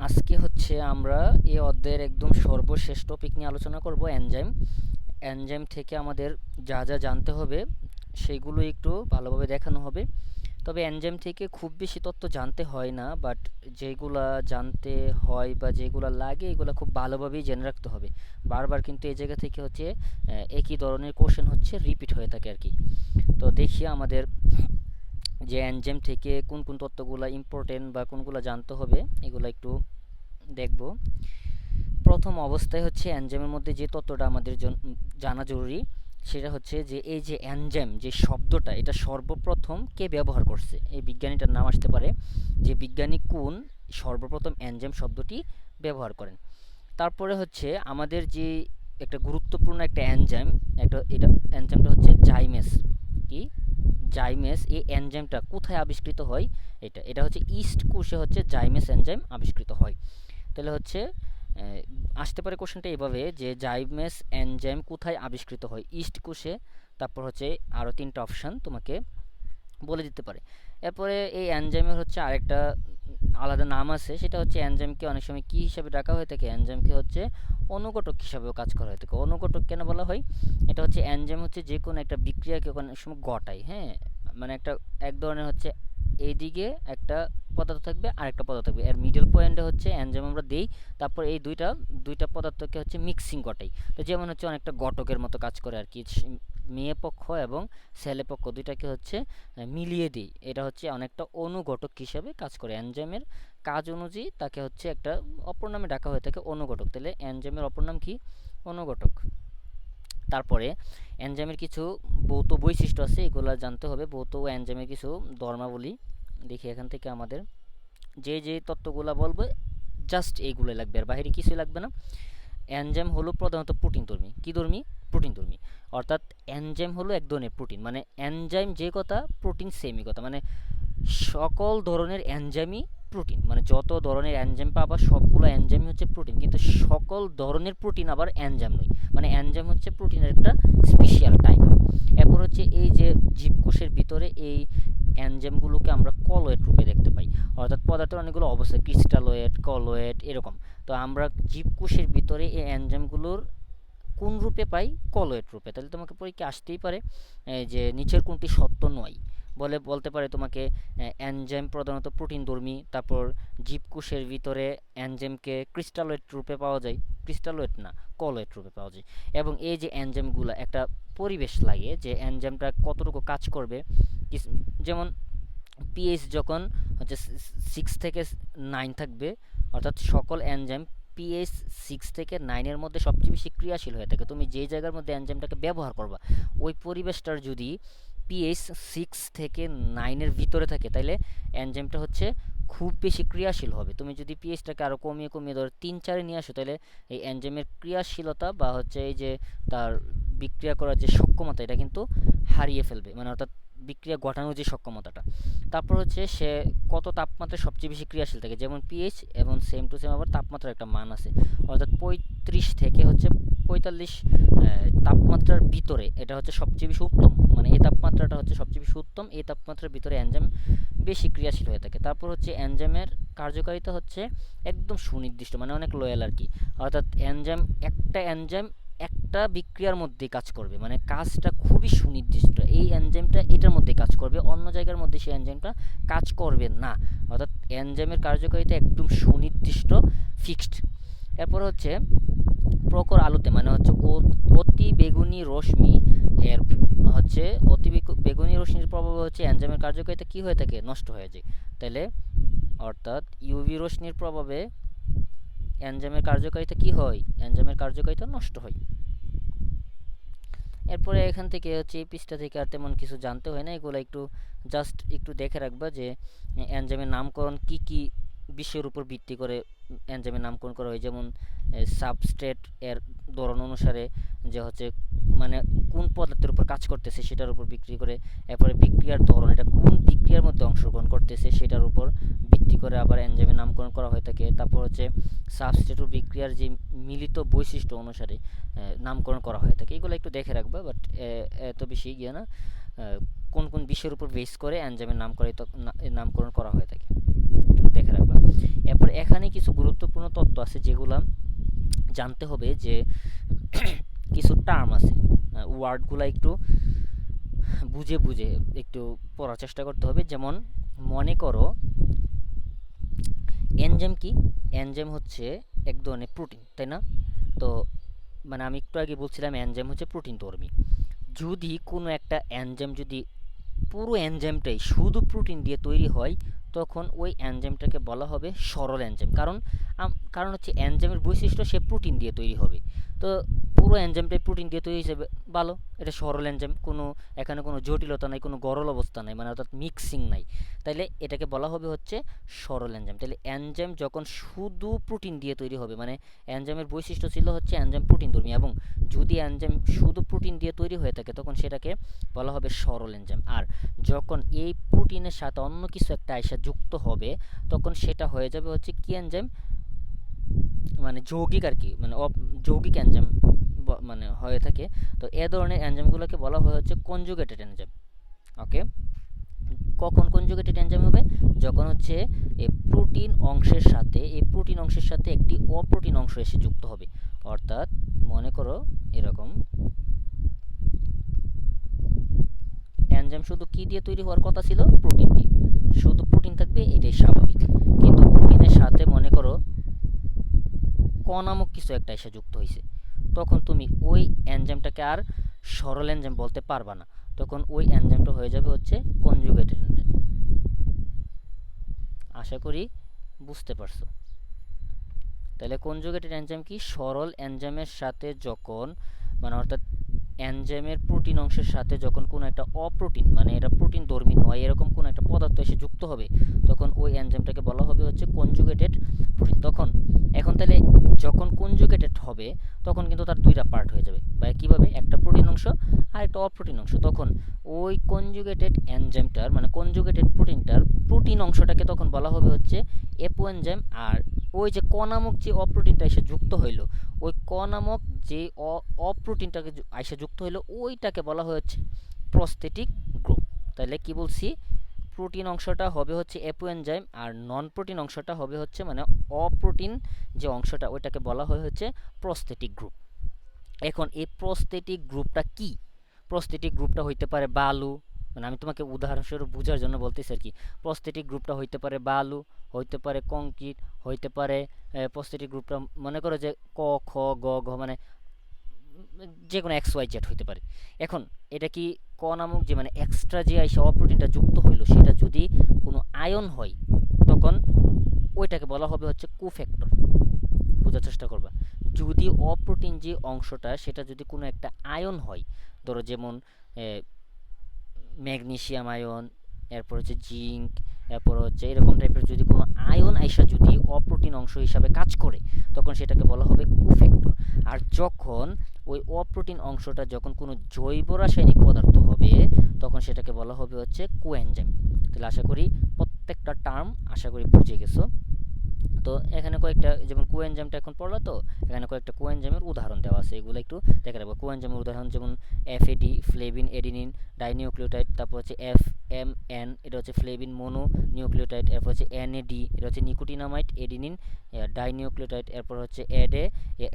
আজকে হচ্ছে আমরা এই অধ্যায়ের একদম সর্বশেষ টপিক নিয়ে আলোচনা করব এনজাইম। এনজাইম থেকে আমাদের যা যা জানতে হবে সেগুলো একটু ভালোভাবে দেখানো হবে। তবে এনজাইম থেকে খুব বেশি তথ্য জানতে হয় না, বাট যেগুলা জানতে হয় বা যেগুলা লাগে এগুলো খুব ভালোভাবেই জেনে রাখতে হবে। বারবার কিন্তু এই জায়গা থেকে হচ্ছে একই ধরনের কোশ্চেন হচ্ছে রিপিট হয়ে থাকে আর কি। তো দেখি আমাদের যে এনজাইম থেকে কোন কোন তথ্যগুলো ইম্পর্টেন্ট বা কোনগুলো জানতে হবে এগুলো একটু দেখব। প্রথম অবস্থায় হচ্ছে এনজাইমের মধ্যে যে তথ্যটা আমাদের জানা জরুরি সেটা হচ্ছে যে এই যে এনজাইম যে শব্দটা এটা সর্বপ্রথম কে ব্যবহার করছে, এই বিজ্ঞানীটার নাম আসতে পারে যে বিজ্ঞানী কোন সর্বপ্রথম এনজাইম শব্দটি ব্যবহার করেন। তারপরে হচ্ছে আমাদের যে একটা গুরুত্বপূর্ণ একটা এনজাইম, এটা এনজাইমটা হচ্ছে জাইমেস। কি জাইমেস, এই এনজাইমটা কোথায় আবিষ্কৃত হয়? এটা এটা হচ্ছে ইস্ট কোষে হচ্ছে জাইমেস এনজাইম আবিষ্কৃত হয়। তাহলে হচ্ছে আসতে পারে কোশ্চেনটা এভাবে যে জাইমেস এনজাইম কোথায় আবিষ্কৃত হয়? ইস্ট কোষে। তারপর হচ্ছে আরও তিনটা অপশান তোমাকে বলে দিতে পারে। এরপরে এই এনজাইমের হচ্ছে আরেকটা আলাদা নাম আছে, সেটা হচ্ছে এনজাইমকে অনেক সময় কী হিসাবে ডাকা হয়ে থাকে? এনজাইমকে হচ্ছে অনুঘটক হিসাবেও কাজ করা হয়ে থাকে। অনুঘটক কেন বলা হয়? এটা হচ্ছে এনজাইম হচ্ছে যে কোনো একটা বিক্রিয়াকে অনেক সময় ঘটায়। হ্যাঁ, মানে এক ধরনের হচ্ছে এইদিকে একটা পদার্থ থাকবে আর একটা পদার্থ থাকবে, এর মিডল পয়েন্টে হচ্ছে এনজাইম আমরা দেই। তারপর এই দুইটা পদার্থকে হচ্ছে মিক্সিং ঘটাই। তো যেমন হচ্ছে অনেকটা ঘটকের মতো কাজ করে আর কি। মেয়ে পক্ষ এবং ছেলে পক্ষ দুইটাকে হচ্ছে মিলিয়ে দিই, এটা হচ্ছে অনেকটা অনুঘটক হিসাবে কাজ করে। এনজাইমের কাজ অনুযায়ী তাকে হচ্ছে একটা অপর নামে ডাকা হয়ে থাকে অনুঘটক। তাহলে এনজাইমের অপর নাম কি? অনুঘটক। তারপরে এনজাইমের কিছু ভৌত বৈশিষ্ট্য আছে, এগুলো জানতে হবে। ভৌত এনজাইমের কিছু ধর্মাবলী দেখি এখান থেকে আমাদের যে যে তত্ত্বগুলো বলবো জাস্ট এইগুলো লাগবে, আর বাইরে কিছুই লাগবে না। এনজাইম হলো প্রধানত প্রোটিনধর্মী। কি ধর্মী? প্রোটিনধর্মী। অর্থাৎ এনজাইম হলো এক ধরনের প্রোটিন, মানে এনজাইম যে কথা প্রোটিন সেমই কথা, মানে সকল ধরনের এনজাইমই প্রোটিন। মানে যত ধরনের এনজাইম পাবা সবগুলো এনজাইমই হচ্ছে প্রোটিন, কিন্তু সকল ধরনের প্রোটিন আবার এনজাইম নয়। মানে এনজাইম হচ্ছে প্রোটিনের একটা স্পেশাল টাইপ। এরপর হচ্ছে এই যে জীবকোষের ভিতরে এই এনজাইমগুলোকে আমরা কলয়েড রূপে দেখতে পাই। অর্থাৎ পদার্থের অনেকগুলো অবস্থা, ক্রিস্টালয়েড, কলয়েড এরকম। তো আমরা জীবকোষের ভিতরে এই এনজাইমগুলোর কোন রূপে পাই? কলয়েড রূপে। তাহলে তোমাকে পরীক্ষা আসতেই পারে যে নিচের কোনটি সত্য নয় বলতে পারে তোমাকে এনজাইম প্রধানত প্রোটিনধর্মী। তারপর জীবকোষের ভিতরে এনজাইমকে ক্রিস্টালয়েড রূপে পাওয়া যায়। ক্রিস্টালয়েড না, কলয়েড রূপে পাওয়া যায়। এবং এই যে এনজাইমগুলো একটা পরিবেশ লাগে যে এনজাইমটা কতটুকু কাজ করবে। যেমন পিএইচ যখন হচ্ছে 6 থেকে 9 থাকবে, অর্থাৎ সকল এনজাইম পিএইচ 6 থেকে 9-এর মধ্যে সবচেয়ে বেশি ক্রিয়াশীল হয়ে থাকে। তুমি যেই জায়গার মধ্যে এনজাইমটাকে ব্যবহার করবা ওই পরিবেশটার যদি পিএইচ 6 থেকে 9-এর ভিতরে থাকে তাহলে এনজাইমটা হচ্ছে খুব বেশি ক্রিয়াশীল হবে। তুমি যদি পিএইচটাকে আরও কমিয়ে কমিয়ে ধরো 3-4-এ নিয়ে আসো তাহলে এই এনজাইমের ক্রিয়াশীলতা বা হচ্ছে এই যে তার বিক্রিয়া করার যে সক্ষমতা এটা কিন্তু হারিয়ে ফেলবে, মানে অর্থাৎ বিক্রিয়া ঘটানোর যে সক্ষমতাটা। তারপর হচ্ছে সে কত তাপমাত্রায় সবচেয়ে বেশি ক্রিয়াশীল থাকে, যেমন পিএইচ এবং সেম টু সেম আবার তাপমাত্রার একটা মান আছে। অর্থাৎ 35 থেকে হচ্ছে 45 তাপমাত্রার ভিতরে এটা হচ্ছে সবচেয়ে বেশি উত্তম, মানে এই তাপমাত্রাটা হচ্ছে সবচেয়ে বেশি উত্তম। এই তাপমাত্রার ভিতরে এনজাইম বেশি ক্রিয়াশীল হয়ে থাকে। তারপর হচ্ছে এনজাইমের কার্যকারিতা হচ্ছে একদম সুনির্দিষ্ট, মানে অনেক লয়াল আর কি। অর্থাৎ এনজাইম একটা বিক্রিয়ার মধ্যে কাজ করবে, মানে কাজটা খুবই সুনির্দিষ্ট। এই এনজাইমটা এটার মধ্যে কাজ করবে, অন্য জায়গার মধ্যে সেই এনজাইমটা কাজ করবে না। অর্থাৎ এনজাইমের কার্যকারিতা একদম সুনির্দিষ্ট, ফিক্সড। এরপর হচ্ছে প্রখর আলোতে, মানে হচ্ছে অতি বেগুনি রশ্মি এর হচ্ছে বেগুনি রশ্মির প্রভাবে হচ্ছে এনজাইমের কার্যকারিতা কি হয়ে থাকে? নষ্ট হয়ে যায়। তাহলে অর্থাৎ ইউভি রশ্মির প্রভাবে এনজাইমের কার্যকারিতা কি হয়? এনজাইমের কার্যকারিতা নষ্ট হয়। এরপরে এখান থেকে হচ্ছে এই পৃষ্ঠা থেকে আর তেমন কিছু জানতে হয় না, এগুলো জাস্ট একটু দেখে রাখবা যে এনজাইমের নামকরণ কি কি বিষয়ের উপর ভিত্তি করে এনজাইমের নামকরণ করা হয়। যেমন সাবস্ট্রেট এর ধরন অনুসারে যে হচ্ছে মানে কোন পদার্থের উপর কাজ করতেছে সেটার উপর ভিত্তি করে। এরপরে বিক্রিয়ার ধরন, এটা কোন বিক্রিয়ার মধ্যে অংশগ্রহণ করতেছে সেটার উপর ভিত্তি করে আবার এনজাইমের নামকরণ করা হয়ে থাকে। তারপর হচ্ছে সাবস্ট্রেট ও বিক্রিয়ার যে মিলিত বৈশিষ্ট্য অনুসারে নামকরণ করা হয়ে থাকে। এগুলো একটু দেখে রাখবা, বাট এত বেশি গিয়ে না কোন কোন বিষয়ের উপর বেস করে এনজাইমের নামকরণ করা হয়ে থাকে একটু দেখে রাখবা। এরপর এখানে কিছু গুরুত্বপূর্ণ তথ্য আছে যেগুলা জানতে হবে, যে কিছু টার্ম আছে, ওয়ার্ডগুলা একটু বুঝে বুঝে একটু পড়ার চেষ্টা করতে হবে। যেমন মনে করো এনজাইম কি? এনজাইম হচ্ছে এক ধরনের প্রোটিন, তাই না? তো মানে আমি একটু আগে বলছিলাম এনজাইম হচ্ছে প্রোটিন ধর্মী। যদি কোনো একটা এনজাইম যদি পুরো এনজাইমটাই শুধু প্রোটিন দিয়ে তৈরি হয়, তখন ওই এনজাইমটাকে বলা হবে সরল এনজাইম। কারণ হচ্ছে এনজাইমের বৈশিষ্ট্য সে প্রোটিন দিয়ে তৈরি হবে। তো পুরো এনজাইমটাই প্রোটিন দিয়ে তৈরি হিসেবে ভালো, এটা সরল এনজাইম। এখানে কোনো জটিলতা নাই, কোনো গরল অবস্থা নাই, মানে অর্থাৎ মিক্সিং নাই। তাইলে এটাকে বলা হবে হচ্ছে সরল এনজাইম। তাহলে এনজাইম যখন শুধু প্রোটিন দিয়ে তৈরি হবে, মানে এনজাইমের বৈশিষ্ট্য ছিল হচ্ছে এনজাইম প্রোটিন ধর্মী, এবং যদি এনজাইম শুধু প্রোটিন দিয়ে তৈরি হয়ে থাকে তখন সেটাকে বলা হবে সরল এনজাইম। আর যখন এই প্রোটিনের সাথে অন্য কিছু একটা আইসা যুক্ত হবে, তখন সেটা হয়ে যাবে হচ্ছে কি এনজাইম, মানে যৌগিক আর কি, মানে যৌগিক এনজাইম মানে হয়ে থাকে। তো এ ধরনের এনজাইমগুলোকে বলা হয় হচ্ছে কনজুগেটেড এনজাইম। ওকে, কখন কনজুগেটেড এনজাইম হবে? যখন হচ্ছে এই প্রোটিন অংশের সাথে একটি অপ্রোটিন অংশ এসে যুক্ত হবে। অর্থাৎ মনে করো এরকম এনজাইম শুধু কি দিয়ে তৈরি হওয়ার কথা ছিল? প্রোটিন দিয়ে। শুধু প্রোটিন থাকবে, এটাই স্বাভাবিক। কিন্তু প্রোটিনের সাথে মনে করো ক নামক কিছু একটা এসে যুক্ত হয়েছে, তখন তুমি ওই এনজাইমটাকে আর সরল এনজাইম বলতে পারবা না। তখন ওই এনজাইমটা হয়ে যাবে হচ্ছে কনজুগেটেড এনজাইম। আশা করি বুঝতে পারছো। তাহলে কনজুগেটেড এনজাইম কি? সরল এনজাইমের সাথে যখন, মানে অর্থাৎ এনজাইমের প্রোটিন অংশের সাথে যখন কোনো একটা অপ্রোটিন, মানে এটা প্রোটিন ধর্মী নয় এরকম কোনো একটা পদার্থ এসে যুক্ত হবে, তখন ওই এনজাইমটাকে বলা হবে হচ্ছে কনজুগেটেড প্রোটিন। এখন তাহলে যখন কনজুগেটেড হবে তখন কিন্তু তার দুইটা পার্ট হয়ে যাবে, বা কীভাবে? একটা প্রোটিন অংশ আর একটা অপ্রোটিন অংশ। তখন ওই কনজুগেটেড এনজাইমটার, মানে কনজুগেটেড প্রোটিনটার প্রোটিন অংশটাকে তখন বলা হবে হচ্ছে এপো এনজাইম। আর ওই যে ক নামক যে অপ্রোটিনটা এসে যুক্ত হইলো, ওই ক নামক যে অপ্রোটিনটাকে এসে যুক্ত হইলো, ওইটাকে বলা হচ্ছে প্রস্থেটিক গ্রুপ। তাহলে কি বলছি? প্রোটিন অংশটা হবে হচ্ছে এপো এনজাইম, আর নন প্রোটিন অংশটা হবে হচ্ছে, মানে অপ্রোটিন যে অংশটা, ওইটাকে বলা হয় হচ্ছে প্রস্থেটিক গ্রুপ। এখন এই প্রস্থেটিক গ্রুপটা কি? প্রস্থেটিক গ্রুপটা হইতে পারে বালু, মানে আমি তোমাকে উদাহরণস্বরূপ বোঝার জন্য বলতেছি আর কি। প্রস্থেটিক গ্রুপটা হইতে পারে বালু, হইতে পারে কংক্রিট, হইতে পারে প্রস্থেটিক গ্রুপটা মনে করো যে ক খ গ ঘ, মানে যে কোনো এক্স ওয়াই জেড হইতে পারে। এখন এটা কি ক নামক যে, মানে এক্সট্রা যে আইসা অপ্রোটিনটা যুক্ত হইলো, সেটা যদি কোনো আয়ন হয়, তখন ওইটাকে বলা হবে হচ্ছে কোফ্যাক্টর। বোঝার চেষ্টা করবা। যদি অপ্রোটিন যে অংশটা, সেটা যদি কোনো একটা আয়ন হয়, ধরো যেমন ম্যাগনেসিয়াম আয়ন, এরপর হচ্ছে জিঙ্ক, এরপর হচ্ছে এরকম টাইপের যদি কোনো আয়ন আইসা যদি অপ্রোটিন অংশ হিসাবে কাজ করে, তখন সেটাকে বলা হবে কোফ্যাক্টর। আর যখন ওই অপ্রোটিন অংশটা যখন কোনো জৈব রাসায়নিক পদার্থ হবে, তখন সেটাকে বলা হবে হচ্ছে কোএনজাইম। তাহলে আশা করি প্রত্যেকটা টার্ম আশা করি বুঝে গেছো। তো এখানে কয়েকটা, যেমন কোএনজাইমটা এখন পড়লো, তো এখানে কয়েকটা কোএনজাইমের উদাহরণ দেওয়া আছে, এগুলো একটু দেখে রাখবো। কোএনজাইমের উদাহরণ যেমন এফএডি, ফ্লেভিন এডিনিন ডাইনিউক্লিওটাইড, তারপর হচ্ছে এফএমএন, এটা হচ্ছে ফ্লেভিন মোনো নিউক্লিওটাইড, এরপর হচ্ছে এনএডি, এটা হচ্ছে নিকোটিনামাইড এডিনিন ডাইনিউক্লিওটাইড, এরপর হচ্ছে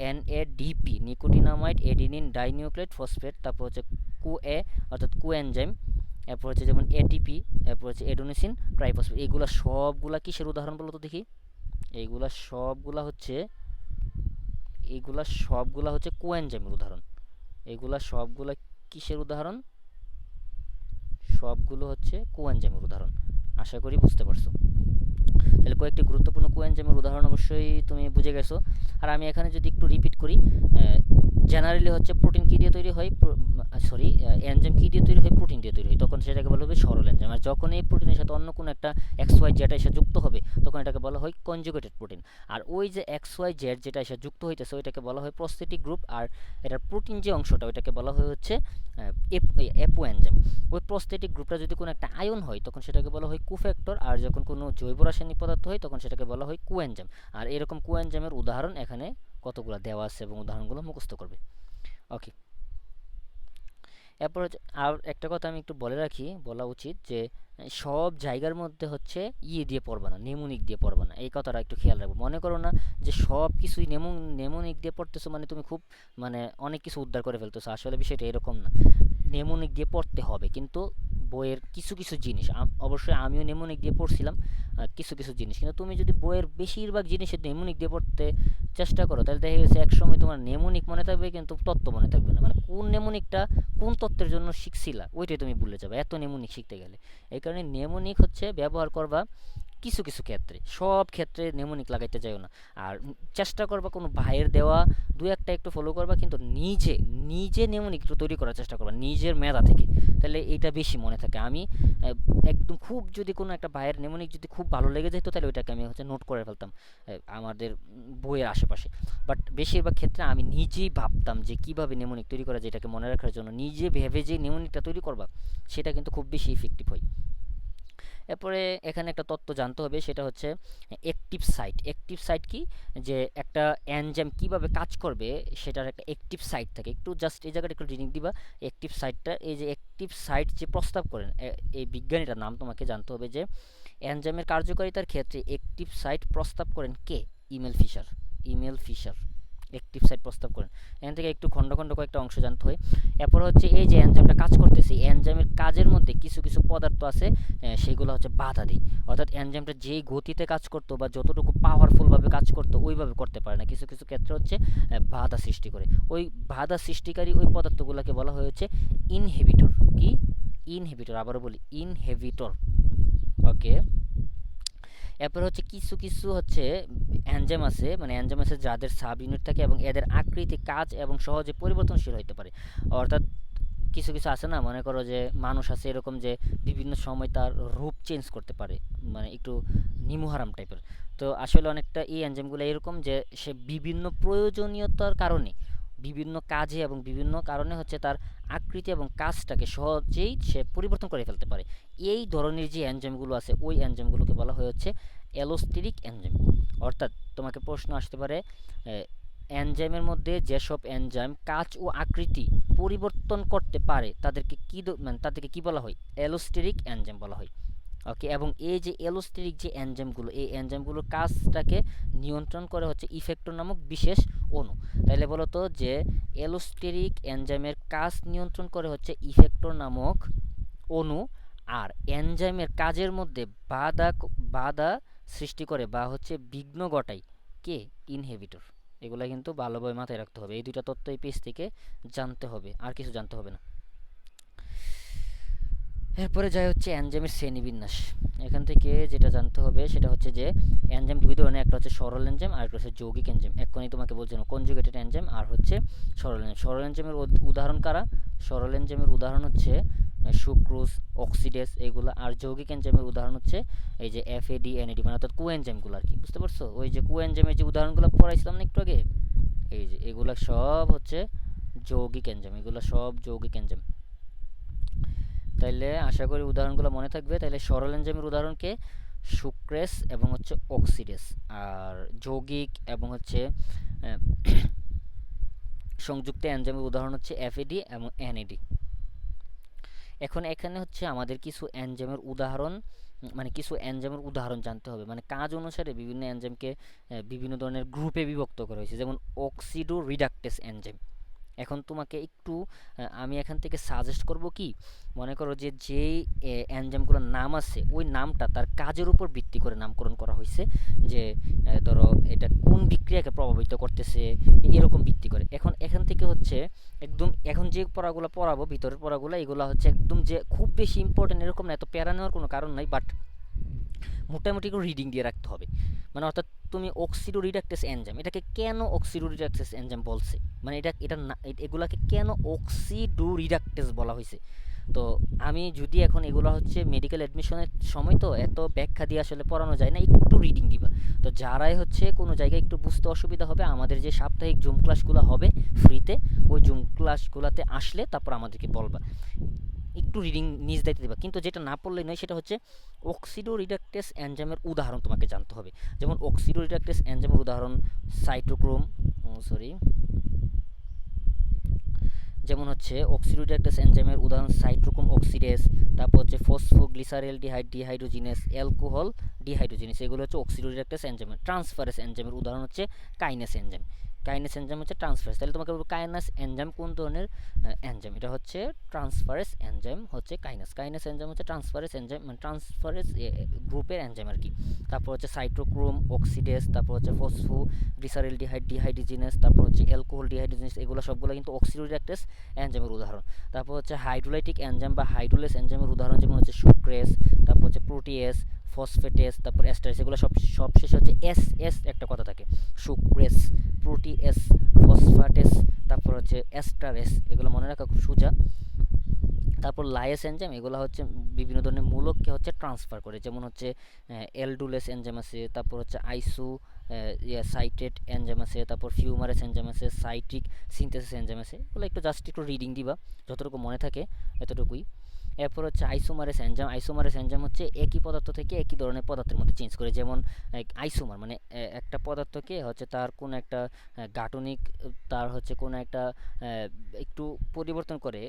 এনএডিপি নিকোটিনামাইড এডিনিন ডাইনিউক্লিয়েট ফসফেট, তারপর হচ্ছে কোএ অর্থাৎ কোএনজাইম, এরপর হচ্ছে যেমন এটিপি, এরপর হচ্ছে এডোনিসিন ট্রাইফসফেট। এইগুলা সবগুলা কিসের উদাহরণ বলো তো দেখি? এইগুলা সবগুলা হচ্ছে কোএনজাইমের উদাহরণ। এগুলা সবগুলা কিসের উদাহরণ? সবগুলো হচ্ছে কোএনজাইমের উদাহরণ। আশা করি বুঝতে পারছো। তাহলে কয়েকটি গুরুত্বপূর্ণ কোএনজাইমের উদাহরণ অবশ্যই তুমি বুঝে গেছো। আর আমি এখানে যদি একটু রিপিট করি, জেনারেলি হচ্ছে প্রোটিন কি দিয়ে তৈরি হয়, এনজাইম কি দিয়ে তৈরি হয়? প্রোটিন দিয়ে তৈরি হয়। তখন সেটাকে বলা হবে সরল এনজাইম। আর যখন এই প্রোটিনের সাথে অন্য কোনো একটা এক্স ওয়াই জেড এসে যুক্ত হবে, তখন এটাকে বলা হয় কনজুগেটেড প্রোটিন। আর ওই যে এক্স ওয়াই জেড যেটা এসে যুক্ত হইতেছে, ওইটাকে বলা হয় প্রস্থেটিক গ্রুপ। আর এটার প্রোটিন যে অংশটা, ওইটাকে বলা হয় হচ্ছে এপো এনজাইম। ওই প্রস্থেটিক গ্রুপটা যদি কোনো একটা আয়ন হয়, তখন সেটাকে বলা হয় কোফ্যাক্টর। আর যখন কোনো জৈব রাসায়নিক পদার্থ হয়, তখন সেটাকে বলা হয় কোএনজাইম। আর এরকম কোএনজাইমের উদাহরণ এখানে কতগুলো দেওয়া আছে, এবং উদাহরণগুলো মুখস্থ করবে। ওকে, এরপর আর একটা কথা আমি একটু বলে রাখি, বলা উচিত যে সব জায়গার মধ্যে হচ্ছে দিয়ে পড়বা না, নেমোনিক দিয়ে পড়বা না, এই কথাটা একটু খেয়াল রাখবো। মনে করো না যে সব কিছুই নেমোনিক দিয়ে পড়তেছো মানে তুমি খুব মানে অনেক কিছু উদ্ধার করে ফেলতেছো, আসলে বিষয়টা এরকম না। নেমোনিক দিয়ে পড়তে হবে, কিন্তু বইয়ের কিছু কিছু জিনিস অবশ্যই আমিও নেমোনিক দিয়ে পড়ছিলাম কিছু কিছু জিনিস, কিন্তু তুমি যদি বইয়ের বেশিরভাগ জিনিসের নেমোনিক দিয়ে পড়তে চেষ্টা করো তাহলে দেখা গেছে একসময় তোমার নেমোনিক মনে থাকবে কিন্তু তত্ত্ব মনে থাকবে না, মানে কোন নেমোনিকটা কোন তত্ত্বের জন্য শিখছিলা ওইটাই তুমি ভুলে যাবে এত নেমোনিক শিখতে গেলে। এই কারণে নেমোনিক হচ্ছে ব্যবহার করবা কিছু কিছু ক্ষেত্রে, সব ক্ষেত্রে নেমোনিক লাগাইতে যাইও না। আর চেষ্টা করবা কোনো ভাইয়ের দেওয়া দু একটা একটু ফলো করবা, কিন্তু নিজে নিজে নেমোনিক একটু তৈরি করার চেষ্টা করবা নিজের মেধা থেকে, তাহলে এইটা বেশি মনে থাকে। আমি একদম খুব যদি কোনো একটা ভাইয়ের নেমোনিক যদি খুব ভালো লেগে যেত তাহলে ওইটাকে আমি হচ্ছে নোট করে ফেলতাম আমাদের বইয়ের আশেপাশে। বাট বেশিরভাগ ক্ষেত্রে আমি নিজেই ভাবতাম যে কিভাবে নেমোনিক তৈরি করা যায়, এটাকে মনে রাখার জন্য নিজে ভেবে যে নেমোনিকটা তৈরি করবা সেটা কিন্তু খুব বেশি ইফেক্টিভ হয়। এরপরে এখানে একটা তত্ত্ব জানতে হবে, সেটা হচ্ছে অ্যাক্টিভ সাইট। অ্যাক্টিভ সাইট কি, যে একটা এনজাইম কিভাবে কাজ করবে সেটার একটা অ্যাক্টিভ সাইট থাকে। একটু জাস্ট এই জায়গাটা একটু রিডিং দিবা অ্যাক্টিভ সাইটটা। এই যে অ্যাক্টিভ সাইট যে প্রস্তাব করেন এই বিজ্ঞানীটার নাম তোমাকে জানতে হবে, যে এনজাইমের কার্যকারিতার ক্ষেত্রে অ্যাক্টিভ সাইট প্রস্তাব করেন কে? Emil Fischer. Emil Fischer active site প্রস্তাব করেন। এখান থেকে একটু খণ্ড খণ্ড কয়েকটা অংশ জানতে হয়। এরপর হচ্ছে এই যে এনজাইমটা কাজ করতেছে, এই এনজাইমের কাজের মধ্যে কিছু কিছু পদার্থ আছে সেগুলো হচ্ছে বাধা দেয়। অর্থাৎ এনজাইমটা যেই গতিতে কাজ করতো বা যতটুকু পাওয়ারফুলভাবে কাজ করতো ওইভাবে করতে পারে না, কিছু কিছু ক্ষেত্রে হচ্ছে বাধা সৃষ্টি করে। ওই বাধা সৃষ্টিকারী ওই পদার্থগুলোকে বলা হয়েছে ইনহিবিটর। কি? ইনহিবিটর, আবারও বলি ইনহিবিটর। ওকে। এরপর হচ্ছে কিছু কিছু হচ্ছে এনজাইম আছে, মানে এনজাইম আছে যাদের সাব ইউনিট থাকে এবং এদের আকৃতি, কাজ এবং সহজে পরিবর্তনশীল হতে পারে। অর্থাৎ কিছু কিছু আছে না, মনে করো যে মানুষ আছে এরকম যে বিভিন্ন সময় তার রূপ চেঞ্জ করতে পারে, মানে একটু নিমুহারাম টাইপের। তো আসলে অনেকটা এই এনজাইমগুলো এরকম যে সে বিভিন্ন প্রয়োজনীয়তার কারণে, বিভিন্ন কাজে এবং বিভিন্ন কারণে হচ্ছে তার আকৃতি এবং কাজটাকে সহজেই সে পরিবর্তন করে ফেলতে পারে। এই ধরনের যে এনজাইমগুলো আছে ওই এনজাইমগুলোকে বলা হয় হচ্ছে অ্যালোস্টেরিক এনজাইম। অর্থাৎ তোমাকে প্রশ্ন আসতে পারে এনজাইমের মধ্যে যেসব এনজাইম কাজ ও আকৃতি পরিবর্তন করতে পারে তাদেরকে কি মানে তাদেরকে কি বলা হয়? অ্যালোস্টেরিক এনজাইম বলা হয়। ওকে। এবং এই যে অ্যালোস্টেরিক যে এনজাইমগুলো, এই এনজাইমগুলোর কাজটাকে নিয়ন্ত্রণ করে হচ্ছে ইফেক্টর নামক বিশেষ অণু। তাইলে বলতো যে অ্যালোস্টেরিক এনজাইমের কাজ নিয়ন্ত্রণ করে হচ্ছে ইফেক্টর নামক অণু, আর এনজাইমের কাজের মধ্যে বাধা বাধা সৃষ্টি করে বা হচ্ছে বিঘ্ন ঘটায় কে? ইনহিবিটর। এগুলা কিন্তু ভালোভাবে মাথায় রাখতে হবে, এই দুইটা তথ্য এই পেজ থেকে জানতে হবে, আর কিছু জানতে হবে না। এরপরে যাই হচ্ছে এনজাইমের শ্রেণীবিন্যাস। এখান থেকে যেটা জানতে হবে সেটা হচ্ছে যে এনজাইম দুই ধরনের, একটা হচ্ছে সরল এনজাইম আর একটা হচ্ছে যৌগিক এনজাইম। এক্ষুনি তোমাকে বলছিলাম কনজুগেটেড এনজাইম আর হচ্ছে সরল এনজাইম। সরল এনজাইমের উদাহরণ কারা? সরল এনজাইমের উদাহরণ হচ্ছে সুক্রোজ, অক্সিডেজ এগুলো। আর যৌগিক এনজাইমের উদাহরণ হচ্ছে এই যে এফএডি, এনএডি, মানে অর্থাৎ কোএনজাইমগুলো আর কি, বুঝতে পারছো? ওই যে কোএনজাইমের যে উদাহরণগুলো পড়াইছিলাম না একটু আগে, এই যে এগুলা সব হচ্ছে যৌগিক এনজাইম, এগুলো সব যৌগিক এনজাইম। তাইলে আশা করি উদাহরণগুলো মনে থাকবে। তাইলে সরল এনজাইমের উদাহরণকে সুক্রেস এবং হচ্ছে অক্সিডেস, আর যৌগিক এবং হচ্ছে সংযুক্ত এনজাইমের উদাহরণ হচ্ছে এফএডি এবং এনএডি। এখন এখানে হচ্ছে আমাদের কিছু এনজাইমের উদাহরণ, মানে কিছু এনজাইমের উদাহরণ জানতে হবে। মানে কাজ অনুসারে বিভিন্ন এনজাইমকে বিভিন্ন ধরনের গ্রুপে বিভক্ত করা হয়েছে, যেমন অক্সিডো রিডাকটেস এনজাইম। এখন তোমাকে একটু আমি এখান থেকে সাজেস্ট করব কি, মনে করো যে যেই এনজাইমগুলোর নাম আছে ওই নামটা তার কাজের উপর ভিত্তি করে নামকরণ করা হয়েছে, যে ধরো এটা কোন বিক্রিয়াকে প্রভাবিত করতেছে এরকম ভিত্তি করে। এখন এখান থেকে হচ্ছে একদম এখন যে পড়াগুলো পড়াবো ভিতরের পড়াগুলো এগুলো হচ্ছে একদম যে খুব বেশি ইম্পর্টেন্ট এরকম না, এত প্যারা নেওয়ার কোনো কারণ নাই, বাট মোটামুটি করে রিডিং দিয়ে রাখতে হবে। মানে অর্থাৎ তুমি অক্সিডো রিডাকটেস এনজাইম, এটাকে কেন অক্সিডো রিডাকটেস এনজাইম বলছে, মানে এটা এগুলাকে কেন অক্সিডো রিডাকটেস বলা হয়েছে। তো আমি যদি এখন এগুলো হচ্ছে মেডিকেল অ্যাডমিশনের সময় তো এত ব্যাখ্যা দিয়ে আসলে পড়ানো যায় না, একটু রিডিং দিবা। তো যারাই হচ্ছে কোনো জায়গায় একটু বুঝতে অসুবিধা হবে, আমাদের যে সাপ্তাহিক জুম ক্লাসগুলো হবে ফ্রিতে, ওই জুম ক্লাসগুলোতে আসলে তারপর আমাদেরকে বলবা, একটু রিডিং নিজ দায়িত্বে দেবা। কিন্তু যেটা না পড়লেই নয় সেটা হচ্ছে অক্সিডো রিডাকটেস এনজাইমের উদাহরণ তোমাকে জানতে হবে। যেমন অক্সিডো রিডাকটেস এনজাইমের উদাহরণ সাইটোক্রোম, যেমন হচ্ছে অক্সিডোরেক্টাস এনজাইমের উদাহরণ সাইটোক্রোম অক্সিডেজ, তারপর হচ্ছে ফসফোগ্লিসারেলডিহাইড ডিহাইড্রোজিনেস, অ্যালকোহল ডিহাইড্রোজিনেস, এগুলো হচ্ছে অক্সিডোরেক্টাস এনজাইমের। ট্রান্সফারেস এনজাইমের উদাহরণ হচ্ছে কাইনেস এনজাইম। কাইনেস এনজাইম হচ্ছে ট্রান্সফারেস। তাহলে তোমাকে বলবো কাইনেস এনজাইম কোন ধরনের এনজাইম, এটা হচ্ছে ট্রান্সফারেস এনজাইম হচ্ছে কাইনেস। কাইনেস এনজাইম হচ্ছে ট্রান্সফারেস এনজাইম, মানে ট্রান্সফারেস গ্রুপের এনজাইম আর কি। তারপর হচ্ছে সাইটোক্রোম অক্সিডেজ, তারপর হচ্ছে ফসফোগ্লিসারেলডিহাইড ডিহাইড্রোজিনেস, তারপর হচ্ছে অ্যালকোহল ডিহাইড্রোজিনেস, এগুলো সবগুলো কিন্তু অক্সিডোরেক্টাস এনজাইমের উদাহরণ। তারপর হচ্ছে হাইড্রোলাইটিক এনজাইম বা হাইড্রোলেস এনজাইমের উদাহরণ যেমন হচ্ছে সুক্রেস, তারপর হচ্ছে প্রোটিয়েস, ফসফেটেস, তারপর এস্টারেস, এগুলো সব শেষে হচ্ছে এস এস একটা কথা থাকে। সুক্রেস, প্রোটিএস, ফসফেটেস, তারপর হচ্ছে এস্টারেস, এগুলো মনে রাখা খুব সোজা। তারপর লাইয়েস এনজাইম, এগুলো হচ্ছে বিভিন্ন ধরনের মূলককে হচ্ছে ট্রান্সফার করে, যেমন হচ্ছে এলডুলেস এনজাইম আছে, তারপর হচ্ছে আইসো সাইটেট এনজাইম আছে, তারপর ফিউমারেস এনজাইম আছে, সাইট্রিক সিনথেসিস এনজাইম আছে। এগুলো একটু জাস্ট একটু রিডিং দিবা, যতটুকু মনে থাকে এতটুকুই। এরপর হচ্ছে আইসোমারেস এনজাইম। আইসোমারেস এনজাইম হচ্ছে একই পদার্থ থেকে একই ধরনের পদার্থের মধ্যে চেঞ্জ করে, যেমন আইসোমার মানে একটা পদার্থকে হচ্ছে তার কোন একটা গাঠনিক, তার হচ্ছে কোন একটা একটু পরিবর্তন করে,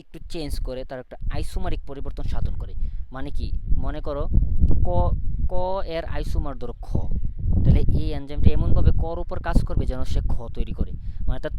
একটু চেঞ্জ করে তার একটা আইসোমারিক পরিবর্তন সাধন করে। মানে কি, মনে করো ক ক এর আইসোমার ধরো খ, তাহলে এই এনজাইমটা এমনভাবে কর উপর কাজ করবে যেন সে খ তৈরি করে। মানে অর্থাৎ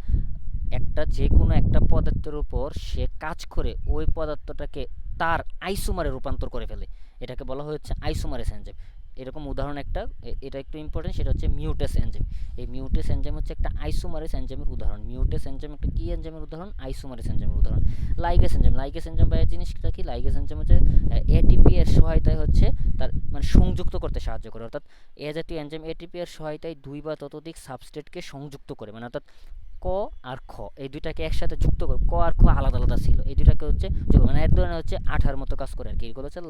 একটা যে কোনো একটা পদার্থের উপর সে কাজ করে ওই পদার্থটাকে তার আইসোমারে রূপান্তর করে ফেলে, এটাকে বলা হচ্ছে আইসোমারেস এনজাইম। এরকম উদাহরণ একটা, এটা একটু ইম্পর্টেন্ট, সেটা হচ্ছে মিউটেস এনজাইম। এই মিউটেস এনজাইম হচ্ছে একটা আইসোমারেস এনজাইমের উদাহরণ। মিউটেস এনজাইম একটা কি এনজাইমের উদাহরণ? আইসোমারেস এনজাইমের উদাহরণ। লাইগেস এনজাইম। লাইগেস এনজাইম বা জিনিসটা কি? লাইগেস এনজাইম হচ্ছে এটিপি এর সহায়তায় হচ্ছে তার মানে সংযুক্ত করতে সাহায্য করে, অর্থাৎ এ জাতীয় এনজাইম এটিপি এর সহায়তায় দুই বা ততোধিক সাবস্ট্রেটকে সংযুক্ত করে, মানে অর্থাৎ ক আর খ এই দুইটাকে একসাথে যুক্ত করে, ক আর খ আলাদা আলাদা ছিল, এই দুইটাকে হচ্ছে যোগ, মানে এক ধরনের হচ্ছে আঠার মতো কাজ করে আর কি। এগুলো হচ্ছে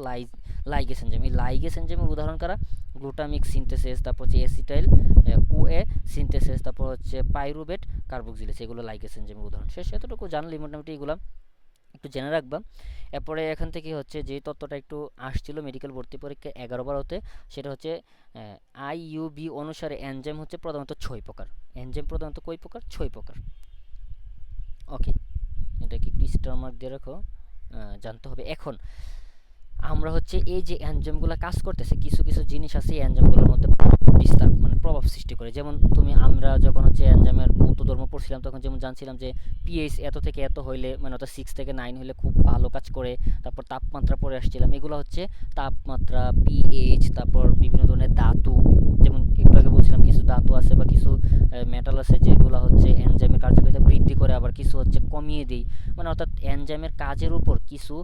লাইগেস এনজাইম। এই লাইগেস এনজাইমের উদাহরণ কারা? গ্লুটামিক সিনথেসিস, তারপর হচ্ছে এসিটাইল কোএ সিনথেসিস, তারপর হচ্ছে পাইরুভেট কার্বক্সিলেজ, এগুলো লাইগেস এনজাইমের উদাহরণ। শেষ, এতটুকু জানলে মোটামুটি এগুলো একটু জেনে রাখবা। এরপরে এখান থেকে হচ্ছে যে তত্ত্বটা একটু আসছিল মেডিকেল ভর্তি পরীক্ষা 11 12-তে, সেটা হচ্ছে আইইউবি অনুসারে এনজাইম হচ্ছে প্রধানত 6 প্রকার। এনজাইম প্রধানত কয় প্রকার? 6 প্রকার। ওকে, এটাকে একটু স্টার মার্ক দিয়ে রাখো, জানতে হবে। এখন আমরা হচ্ছে এই যে এনজাইমগুলো কাজ করতেছে, কিছু কিছু জিনিস আছে এই এনজাইমগুলোর মধ্যে বিস্তার মানে প্রভাব সৃষ্টি করে। যেমন আমরা যখন হচ্ছে এনজাইমের ভৌত ধর্ম পড়ছিলাম তখন যেমন জানছিলাম যে পিএইচ এত থেকে এত হইলে, মানে অর্থাৎ 6 থেকে 9 হইলে খুব ভালো কাজ করে। তারপর তাপমাত্রা পরে আসছিলাম, এগুলো হচ্ছে তাপমাত্রা, পিএইচ, তারপর বিভিন্ন ধরনের ধাতু, যেমন একটু আগে বলছিলাম কিছু ধাতু আছে বা কিছু মেটাল আছে যেগুলো হচ্ছে এনজাইমের কার্যকারিতা বৃদ্ধি করে, আবার কিছু হচ্ছে কমিয়ে দেয়। মানে অর্থাৎ এনজাইমের কাজের উপর কিছু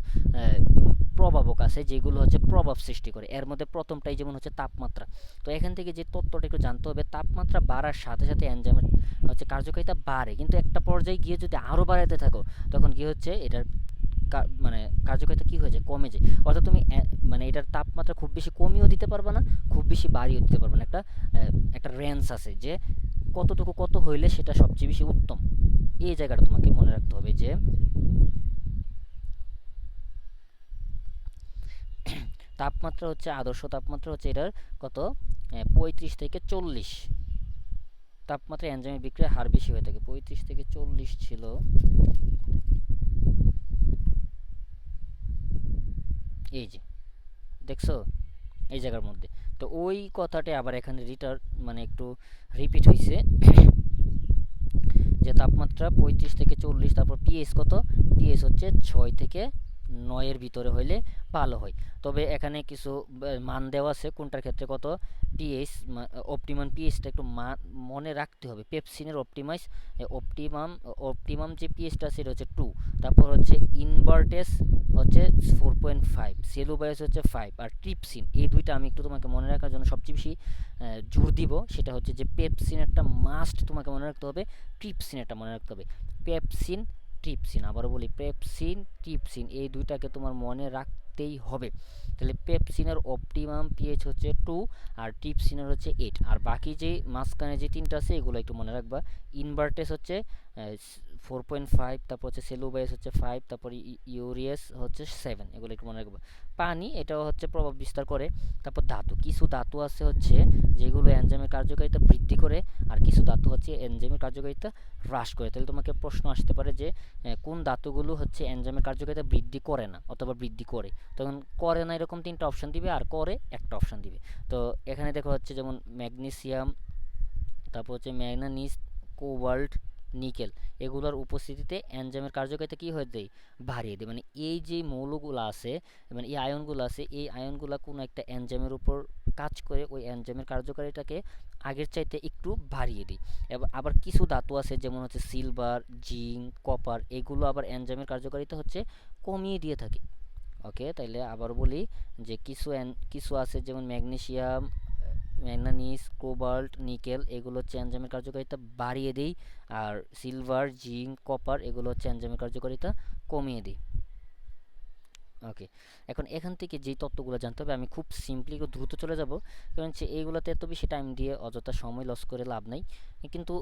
প্রভাবক আছে যেগুলো হচ্ছে প্রভাব সৃষ্টি করে। এর মধ্যে প্রথমটাই যেমন হচ্ছে তাপমাত্রা। তো এখান থেকে যে তথ্যটা একটু জানতে হবে, তাপমাত্রা বাড়ার সাথে সাথে এনজাইমের হচ্ছে কার্যকারিতা বাড়ে, কিন্তু একটা পর্যায়ে গিয়ে যদি আরও বাড়াতে থাকো তখন কি হচ্ছে এটার মানে কার্যকারিতা কি হয়ে যায়? কমে যায়। অর্থাৎ তুমি মানে এটার তাপমাত্রা খুব বেশি কমিয়েও দিতে পারবে না, খুব বেশি বাড়িয়েও দিতে পারবে না। একটা রেঞ্জ আছে যে কতটুকু কত হইলে সেটা সবচেয়ে বেশি উত্তম। এই জায়গাটা তোমাকে মনে রাখতে হবে যে তাপমাত্রা হচ্ছে আদর্শ তাপমাত্রা হচ্ছে এটার কত 35 থেকে 40 তাপমাত্রা এনজাইমের বিক্রিয়ার হার বেশি হয়ে থাকে। 35 থেকে 40 ছিল, এই যে দেখছো এই জায়গার মধ্যে। তো ওই কথাটা আবার এখানে মানে একটু রিপিট হয়েছে যে তাপমাত্রা 35 থেকে 40, তারপর পিএইচ কত? পিএইচ হচ্ছে 6 থেকে 9 ভিতরে হইলে ভালো হয়। তবে এখানে কিছু মান দেওয়া আছে কোনটার ক্ষেত্রে কত পিএইচ, অপটিমাম পিএইচটা একটু মনে রাখতে হবে। পেপসিনের অপটিমাম অপটিমাম যে পিএইচটা সেটা হচ্ছে 2, তারপর হচ্ছে ইনভার্টেস হচ্ছে 4.5, সেলুবায়াস হচ্ছে 5, আর ট্রিপসিন এই দুইটা আমি একটু তোমাকে মনে রাখার জন্য সবচেয়ে বেশি জোর দিব। সেটা হচ্ছে যে পেপসিন একটা মাস্ট তোমাকে মনে রাখতে হবে, ট্রিপসিন একটা মনে রাখতে হবে। পেপসিন, ট্রিপসিন, আবারও বলি পেপসিন, ট্রিপসিন, এই দুইটাকে তোমার মনে রাখতেই হবে। তাহলে পেপসিনের অপটিমাম পিএইচ হচ্ছে 2 আর ট্রিপসিনের হচ্ছে 8। আর বাকি যে মাঝখানে যে তিনটা আছে এগুলো একটু মনে রাখবা। ইনভার্টেস হচ্ছে 4.5, তারপর হচ্ছে সেলুবাইস হচ্ছে 5, তারপর ইউরিয়াস হচ্ছে 7, এগুলো একটু মনে রাখবা। পানি এটাও হচ্ছে প্রভাব বিস্তার করে। তারপর ধাতু, কিছু ধাতু আছে হচ্ছে যেগুলো এনজাইমের কার্যকারিতা বৃদ্ধি করে, আর কিছু ধাতু হচ্ছে এনজাইমের কার্যকারিতা হ্রাস করে। তাহলে তোমাকে প্রশ্ন আসতে পারে যে কোন ধাতুগুলো হচ্ছে এনজাইমের কার্যকারিতা বৃদ্ধি করে না অথবা বৃদ্ধি করে। তখন করে না এরকম তিনটা অপশন দিবে, আর করে একটা অপশন দিবে। তো এখানে দেখো হচ্ছে যেমন ম্যাগনেসিয়াম, তারপর হচ্ছে ম্যাগনানিজ, কোবাল্ট, নিকেল, এগুলোর উপস্থিতিতে এনজাইমের কার্যকারিতা কী হয়ে দেয়, বাড়িয়ে দেয়। মানে এই যে মৌলগুলো আছে, মানে এই আয়নগুলো আছে, এই আয়নগুলো কোনো একটা এনজাইমের উপর কাজ করে ওই এনজাইমের কার্যকারিতাকে আগের চাইতে একটু বাড়িয়ে দিই। আবার কিছু ধাতু আছে যেমন হচ্ছে সিলভার, জিঙ্ক, কপার, এগুলো আবার এনজাইমের কার্যকারিতা হচ্ছে কমিয়ে দিয়ে থাকে। ওকে, তাইলে আবার বলি যে কিছু আছে যেমন ম্যাগনেসিয়াম, ম্যাগনানিজ, কোবাল্ট, নিকেল, এগুলো হচ্ছে এনজাইমের কার্যকারিতা বাড়িয়ে দেয়। আর সিলভার, জিঙ্ক, কপার, এগুলো হচ্ছে এনজাইমের কার্যকারিতা কমিয়ে দেয়। ওকে, এখন এখান থেকে যেই তত্ত্বগুলো জানতে হবে আমি খুব সিম্পলি একটু দ্রুত চলে যাব, কারণ হচ্ছে এইগুলোতে এত বেশি টাইম দিয়ে অযথা সময় লস করে লাভ নাই। কিন্তু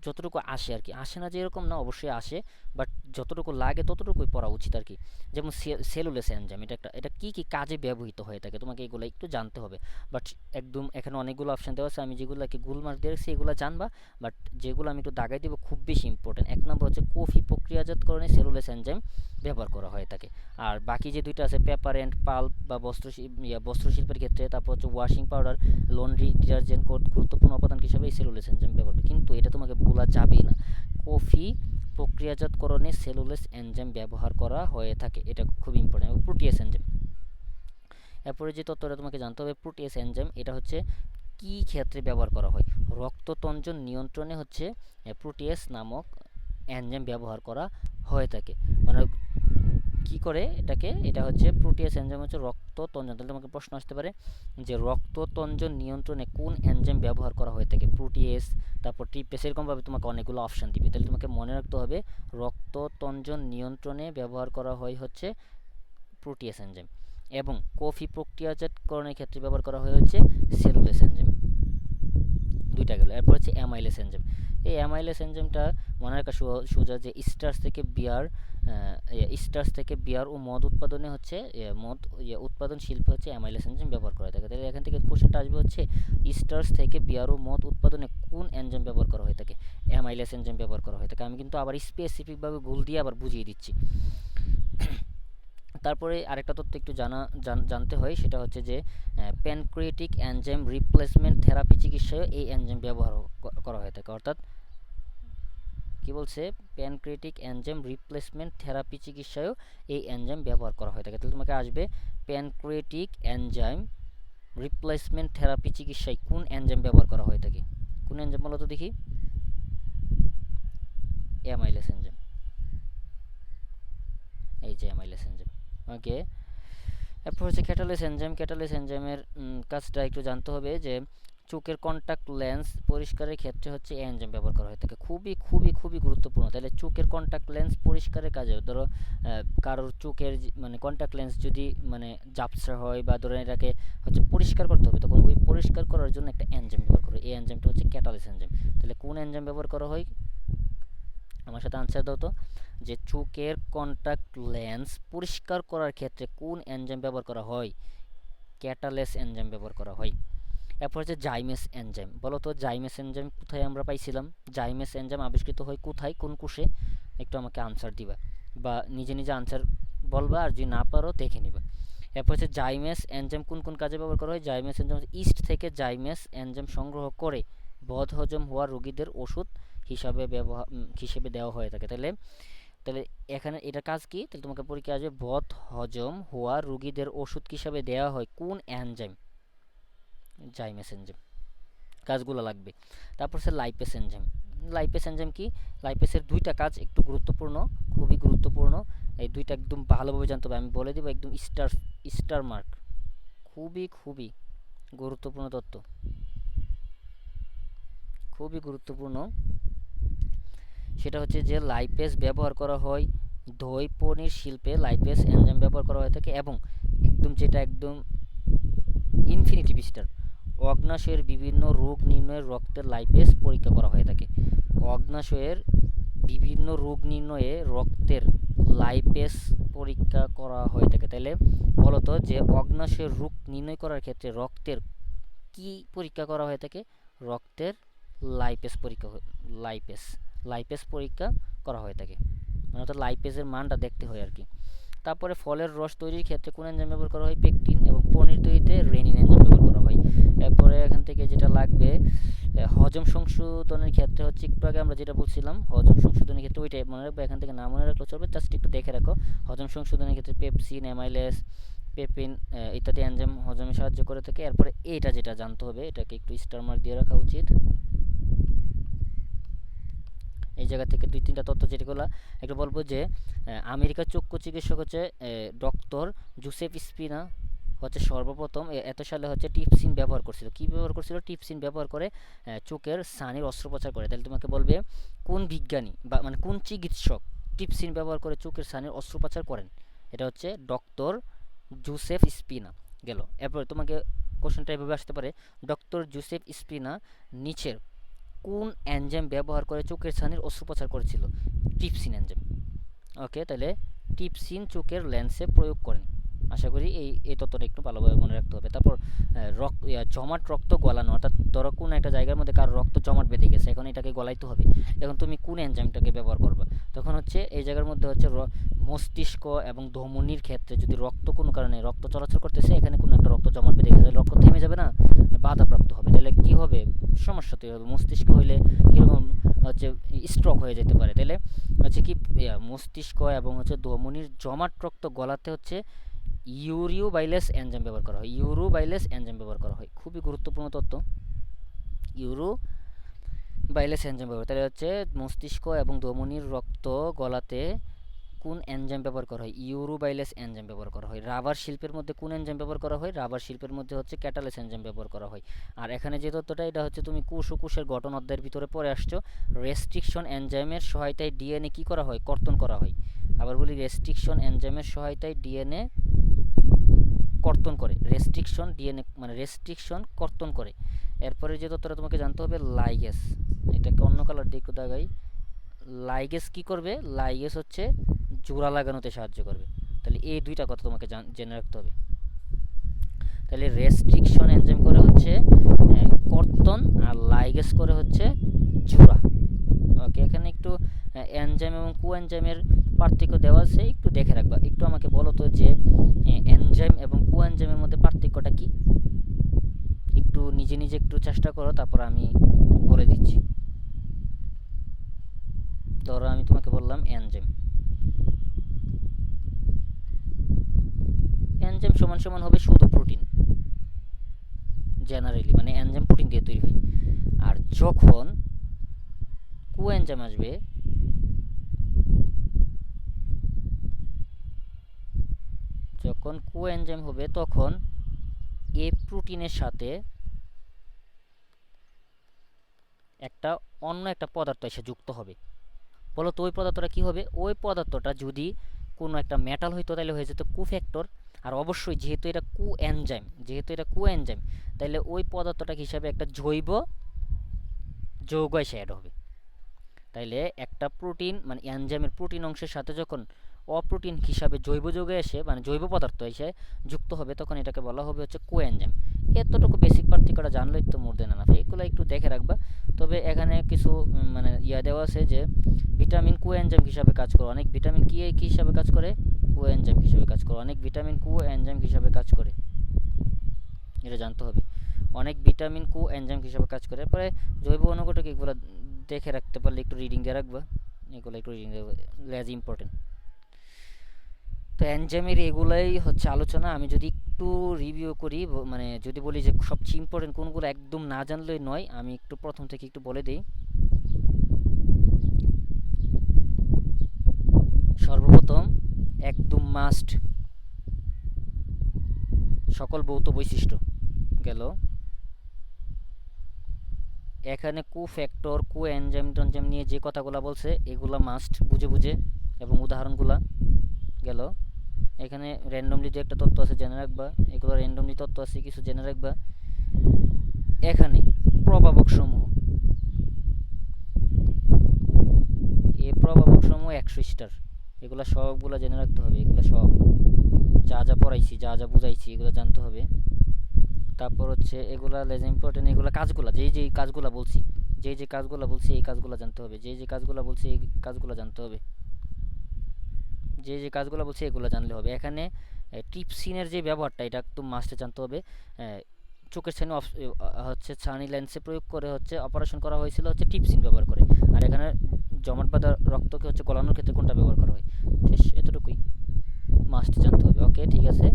যতটুকু আসে আর কি, আসে না যে এরকম না, অবশ্যই আসে, বাট যতটুকু লাগে ততটুকুই পড়া উচিত আর কি। যেমন সেলুলোজ এনজাইম, এটা কী কী কাজে ব্যবহৃত হয়ে থাকে তোমাকে এগুলো একটু জানতে হবে। বাট একদম এখানে অনেকগুলো অপশান দেওয়া আছে, আমি যেগুলোকে গুলমার্ক দিয়ে রাখছি এগুলো জানবা, বাট যেগুলো আমি একটু দাগাই দেবো খুব বেশি ইম্পর্টেন্ট। এক নম্বর হচ্ছে কফি প্রক্রিয়াজাতকরণে সেলুলোজ এনজাইম ব্যবহার করা হয়ে থাকে। আর বাকি যে দুইটা আছে পেপার অ্যান্ড পাল্প বা বস্ত্রশিল্পের ক্ষেত্রে, তারপর হচ্ছে ওয়াশিং পাউডার, লন্ড্রি ডিটারজেন্ট, গুরুত্বপূর্ণ উপাদান হিসেবে এই সেলুলোজ এনজাইম ব্যবহার করে। কিন্তু এটা তোমাকে ভোলা যাবেই না, কফি প্রক্রিয়াজাতকরণে সেলুলোজ এনজাইম ব্যবহার করা হয়ে থাকে, এটা খুব ইম্পর্টেন্ট। প্রোটিয়েস এনজাইম, এরপরে যে তথ্যটা তোমাকে জানতে হবে, প্রোটিয়েস এনজাইম এটা হচ্ছে কি ক্ষেত্রে ব্যবহার করা হয়, রক্ততঞ্জন নিয়ন্ত্রণে হচ্ছে প্রোটিয়েস নামক এনজাইম ব্যবহার করা হয়ে থাকে। মানে কি করে এটাকে, এটা হচ্ছে প্রোটিয়েস এনজাইম হচ্ছে রক্ততঞ্জন। তাহলে তোমাকে প্রশ্ন আসতে পারে যে রক্ততঞ্জন নিয়ন্ত্রণে কোন এনজাইম ব্যবহার করা হয়ে থাকে, প্রোটিয়েস, তারপর ট্রিপেস, এরকমভাবে তোমাকে অনেকগুলো অপশান দিবে। তাহলে তোমাকে মনে রাখতে হবে রক্ততঞ্জন নিয়ন্ত্রণে ব্যবহার করা হয় হচ্ছে প্রোটিয়েস এনজাইম, এবং কফি প্রক্রিয়াজাতকরণের ক্ষেত্রে ব্যবহার করা হয় হচ্ছে সেলুলোজ এনজাইম। দুইটা গেল, এরপর হচ্ছে অ্যামাইলেস এনজাইম। এই অ্যামাইলেস এনজাইমটা মনে রাখা সোজা যে স্টার্চ থেকে বিয়ার ও মদ উৎপাদনে হচ্ছে মদ উৎপাদন শিল্পে হচ্ছে অ্যামাইলেস এনজাইম ব্যবহার করা থাকে। তাহলে এখান থেকে কোশ্চেনটা আসবে হচ্ছে স্টার্চ থেকে বিয়ার ও মদ উৎপাদনে কোন এনজাইম ব্যবহার করা হয়ে থাকে, অ্যামাইলেস এনজাইম ব্যবহার করা হয়ে থাকে। আমি কিন্তু আবার স্পেসিফিকভাবে ভুল দিয়ে আবার বুঝিয়ে দিচ্ছি। তারপরে আরেকটা তথ্য একটু জানতে হয়, সেটা হচ্ছে যে প্যানক্রিয়েটিক এনজাইম রিপ্লেসমেন্ট থেরাপি চিকিৎসায় এই এনজাইম ব্যবহার করা হয়ে থাকে। অর্থাৎ কি বলছে, প্যানক্রিয়েটিক এনজাইম রিপ্লেসমেন্ট থেরাপি চিকিৎসায়ও এই এনজাইম ব্যবহার করা হয়ে থাকে। তাহলে তোমাকে আসবে প্যানক্রিয়েটিক এনজাইম রিপ্লেসমেন্ট থেরাপি চিকিৎসায় কোন এনজাইম ব্যবহার করা হয়ে থাকে, কোন এনজাইম বলো তো দেখি, অ্যামাইলেস এনজাইম, এই যে অ্যামাইলেস এনজাইম। ওকে, এরপর হচ্ছে ক্যাটালেস এনজাইম। ক্যাটালেস এনজাইমের কাজটা একটু জানতে হবে যে চোখের কন্ট্যাক্ট লেন্স পরিষ্কারের ক্ষেত্রে হচ্ছে এই এনজাইম ব্যবহার করা হয়ে থাকে। খুবই খুবই খুবই গুরুত্বপূর্ণ। তাহলে চোখের কন্ট্যাক্ট লেন্স পরিষ্কারের কাজে, ধরো কারোর চোখের মানে কন্ট্যাক্ট লেন্স যদি মানে ঝাপসা হয় বা ধরো এটাকে হচ্ছে পরিষ্কার করতে হবে, তখন ওই পরিষ্কার করার জন্য একটা এনজাইম ব্যবহার করে, এই এনজাইমটা হচ্ছে ক্যাটালেস এনজাইম। তাহলে কোন এনজাইম ব্যবহার করা হয়, আমার সাথে আনসার দাও তো, যে চোখের কন্ট্যাক্ট লেন্স পরিষ্কার করার ক্ষেত্রে কোন এনজাইম ব্যবহার করা হয়, ক্যাটালেস এনজাইম ব্যবহার করা হয়। এরপর হচ্ছে জাইমেস এনজাইম। বলো তো জাইমেস এনজাইম কোথায় আমরা পাইছিলাম, জাইমেস এনজাইম আবিষ্কৃত হয় কোথায়, কোন কোষে, একটু আমাকে আনসার দিবা বা নিজে নিজে আনসার বলবা, আর যদি না পারো দেখে নিবা। এরপর হচ্ছে জাইমেস এনজাইম কোন কোন কাজে ব্যবহার করা হয়, জাইমেস এনজাইম ইস্ট থেকে জাইমেস এনজাইম সংগ্রহ করে বদহজম হওয়া রোগীদের ওষুধ হিসেবে দেওয়া হয়ে থাকে। তাহলে তাহলে এখানে এটার কাজ কি, তাহলে তোমাকে পরীক্ষা আসবে বদ হজম হওয়া রোগীদের ওষুধ হিসাবে দেওয়া হয় কোন এনজাইম, জাইমেস এনজাইম। কাজগুলো লাগবে। তারপর হচ্ছে লাইপেস এনজাইম। লাইপেস এনজাইম কি, লাইপেসের দুইটা কাজ একটু গুরুত্বপূর্ণ, খুবই গুরুত্বপূর্ণ, এই দুইটা একদম ভালোভাবে জানতে হবে। আমি বলে দিব একদম স্টার মার্ক, খুবই খুবই গুরুত্বপূর্ণ তথ্য, খুবই গুরুত্বপূর্ণ। সেটা হচ্ছে যে লাইপেস ব্যবহার করা হয় দই পনির শিল্পে, লাইপেস এনজাইম ব্যবহার করা হয়ে থাকে, এবং একদম যেটা একদম ইনফিনিটিভ স্টার, অগ্নাশয়ের বিভিন্ন রোগ নির্ণয়ের রক্তের লাইপেজ পরীক্ষা করা হয়ে থাকে। অগ্নাশয়ের বিভিন্ন রোগ নির্ণয়ে রক্তের লাইপেজ পরীক্ষা করা হয়ে থাকে। তাহলে বলতো যে অগ্নাশয়ের রোগ নির্ণয় করার ক্ষেত্রে রক্তের কি পরীক্ষা করা হয়ে থাকে? রক্তের লাইপেজ পরীক্ষা, লাইপেজ লাইপেজ পরীক্ষা করা হয়ে থাকে, মানে অর্থাৎ লাইপেজের মানটা দেখতে হয় আর কি। তারপরে ফলের রস তৈরির ক্ষেত্রে কোন এনজাইম ব্যবহার করা হয়? পেকটিন। এবং পনির তৈরিতে রেনিন এনজাইম ব্যবহার করা হয়। এরপরে এখান থেকে যেটা লাগবে, হজম সংশোধনের ক্ষেত্রে হচ্ছে একটু আগে আমরা যেটা বলছিলাম, হজম সংশোধনের ক্ষেত্রে ওইটাই মনে রাখবো, এখান থেকে না মনে রাখলেও চলবে, জাস্ট একটু দেখে রাখো। হজম সংশোধনের ক্ষেত্রে পেপসিন, অ্যামাইলেজ, পেপিন ইত্যাদি এনজাইম হজমে সাহায্য করে থাকে। এরপরে এইটা যেটা জানতে হবে, এটাকে একটু স্টার মার্ক দিয়ে রাখা উচিত। এই জায়গা থেকে 2-3টা তথ্য যেগুলো একটু বলবো যে আমেরিকার চক্ষু চিকিৎসক হচ্ছে ডক্টর জোসেফ স্পিনা হচ্ছে সর্বপ্রথম এত সালে হচ্ছে টিপসিন ব্যবহার করছিল। কি ব্যবহার করছিল? টিপসিন ব্যবহার করে চোখের ছানির অস্ত্রোপচার করে। তাহলে তোমাকে বলবে কোন বিজ্ঞানী বা মানে কোন চিকিৎসক টিপসিন ব্যবহার করে চোখের ছানির অস্ত্রোপচার করেন? এটা হচ্ছে ডক্টর জোসেফ স্পিনা গেল। এরপর তোমাকে কোশ্চেনটা এভাবে আসতে পারে, ডক্টর জোসেফ স্পিনা নিচের কোন এনজাইম ব্যবহার করে চোখের ছানির অস্ত্রোপচার করেছিল? টিপসিন এনজাইম। ওকে, তাহলে টিপসিন চোখের লেন্সে প্রয়োগ করেন। আশা করি এই তথ্যটা একটু ভালোভাবে মনে রাখতে হবে। তারপর জমাট রক্ত গলানো, অর্থাৎ ধরো কোন একটা জায়গার মধ্যে কার রক্ত জমাট বেঁধে গেছে, এখন এটাকে গলাইতে হবে। এখন তুমি কোন এনজাইমটাকে ব্যবহার করবে? তখন হচ্ছে এই জায়গার মধ্যে হচ্ছে মস্তিষ্ক এবং ধমনির ক্ষেত্রে যদি রক্ত কোনো কারণে রক্ত চলাচল করতেছে, এখানে কোনো একটা রক্ত জমাট বেঁধে গেছে, রক্ত থেমে যাবে না, বাধাপ্রাপ্ত হবে। তাহলে কি হবে? সমস্যা তৈরি হবে। মস্তিষ্ক হইলে কীরকম হচ্ছে স্ট্রোক হয়ে যেতে পারে। তাহলে হচ্ছে কি মস্তিষ্ক এবং হচ্ছে ধমনির জমাট রক্ত গলাতে হচ্ছে ইউরিওবাইলেস এনজাইম ব্যবহার করা হয়। ইউরোবাইলেস এনজাইম ব্যবহার করা হয়, খুবই গুরুত্বপূর্ণ তথ্য। ইউরোবাইলেস এনজাইম ব্যবহার, তাহলে হচ্ছে মস্তিষ্ক এবং ধমনির রক্ত গলাতে কোন এনজাইম ব্যবহার করা হয়? ইউরোবাইলেস এনজাইম ব্যবহার করা হয়। রাবার শিল্পের মধ্যে কোন এনজাইম ব্যবহার করা হয়? রাবার শিল্পের মধ্যে হচ্ছে ক্যাটালেস এনজাইম ব্যবহার করা হয়। আর এখানে যে তথ্যটা, এটা হচ্ছে তুমি কোষ ও কোষের গঠন অধ্যায়ের ভিতরে পড়ে আসছো। রেস্ট্রিকশন এনজাইমের সহায়তায় ডিএনএ কি করা হয়? কর্তন করা হয়। আবার বলি, রেস্ট্রিকশন এনজাইমের সহায়তায় ডিএনএ কর্তন করে। রেস্ট্রিকশন ডিএনএ মানে রেস্ট্রিকশন কর্তন করে। এরপরে যে তথ্যটা তোমাকে জানতে হবে, লাইগেস। এটাকে অন্য কালার দিয়ে একটু দেখাই। লাইগেস কি করবে? লাইগেস হচ্ছে জোড়া লাগানোতে সাহায্য করবে। তাহলে এই দুইটা কথা তোমাকে জেনে রাখতে হবে। তাহলে রেস্ট্রিকশন এনজাইম করে হচ্ছে কর্তন, আর লাইগেস করে হচ্ছে জোড়া। ওকে, এখানে একটু এনজাইম এবং কোএনজাইমের পার্থক্য দেওয়া আছে, একটু দেখে রাখবা। একটু আমাকে বলো তো যে এনজাইম এবং কোএনজাইমের মধ্যে পার্থক্যটা কি? একটু নিজে নিজে একটু চেষ্টা করো, তারপর আমি বলে দিচ্ছি। ধরো আমি তোমাকে বললাম এনজাইম। এনজাইম সমান সমান হবে শুধু প্রোটিন, জেনারেলি মানে এনজাইম প্রোটিন দিয়ে তৈরি হয়। আর যখন কোএনজাইম আসবে, যখন কোএনজাইম হবে তখন এ প্রোটিনের সাথে একটা অন্য একটা পদার্থ এসে যুক্ত হবে। বলো তো ওই পদার্থটা কি হবে? ওই পদার্থটা যদি কোনো একটা মেটাল হইতো তাহলে হয়ে যেত কোফ্যাক্টর। আর অবশ্যই যেহেতু এটা কোএনজাইম, তাহলে ওই পদার্থটা হিসাবে একটা জৈব যৌগ এসে অ্যাড হবে। তাইলে একটা প্রোটিন মানে এনজাইমের প্রোটিন অংশের সাথে যখন অপ্রোটিন হিসাবে জৈব যৌগ এসে মানে জৈব পদার্থ এসে যুক্ত হবে, তখন এটাকে বলা হবে হচ্ছে কোএনজাইম। এতটুকু বেসিক পার্থক্যটা জানলেই তো মোর দেন এনাফ। এগুলো একটু দেখে রাখবা। তবে এখানে কিছু মানে দেওয়া আছে যে ভিটামিন কোএনজাইম হিসাবে কাজ করে। অনেক ভিটামিন কি হিসাবে কাজ করে? কোএনজাইম হিসাবে কাজ করে। অনেক ভিটামিন কোএনজাইম হিসাবে কাজ করে, এটা জানতে হবে। অনেক ভিটামিন কোএনজাইম হিসাবে কাজ করে। পরে জৈব অনুঘটক এগুলো দেখে রাখতে পারলে একটু রিডিং দিয়ে রাখবা। এগুলো একটু রিডিং দেবো, লেজ ইম্পর্টেন্ট। তো এনজাইমের এগুলাই হচ্ছে আলোচনা। আমি যদি একটু রিভিউ করি, মানে যদি বলি যে সবচেয়ে ইম্পর্টেন্ট কোনগুলো একদম না জানলেই নয়, আমি একটু প্রথম থেকে একটু বলে দিই। সর্বপ্রথম একদম মাস্ট সকল ভৌত বৈশিষ্ট্য গেল। এখানে কোফ্যাক্টর কোএনজাইম টনজাইম নিয়ে যে কথাগুলো বলছে এগুলা মাস্ট বুঝে বুঝে, এবং উদাহরণগুলা গেল। এখানে র্যান্ডমলি যে একটা তথ্য আছে জেনে রাখবা, এগুলো র্যান্ডমলি তথ্য আছে কিছু জেনে রাখবা। এখানে প্রভাবক সমূহ, এই প্রভাবক সমূহ 100 স্টার, এগুলো সবগুলো জেনে রাখতে হবে। এগুলো সব যা যা পড়াইছি, যা যা বুঝাইছি, এগুলো জানতে হবে। তারপর হচ্ছে এগুলা লেজ ইম্পর্টেন্ট, এগুলা কাজগুলা, যেই কাজগুলা বলছি, যে কাজগুলা বলছি এই কাজগুলা জানতে হবে, যে কাজগুলা বলছি এই কাজগুলা জানতে হবে, যে কাজগুলো বলছি এগুলো জানলে হবে। এখানে টিপসিনের যে ব্যবহারটা এটা একদম মাস্টে জানতে হবে। চোখের সামনে হচ্ছে ছানি লেন্সে প্রয়োগ করে হচ্ছে অপারেশন করা হয়েছিল হচ্ছে টিপসিন ব্যবহার করে। আর এখানে জমাট বাঁধা রক্তকে হচ্ছে গলানোর ক্ষেত্রে কোনটা ব্যবহার করা হয়। শেষ, এতটুকুই মাস্ট জানতে হবে। ওকে, ঠিক আছে।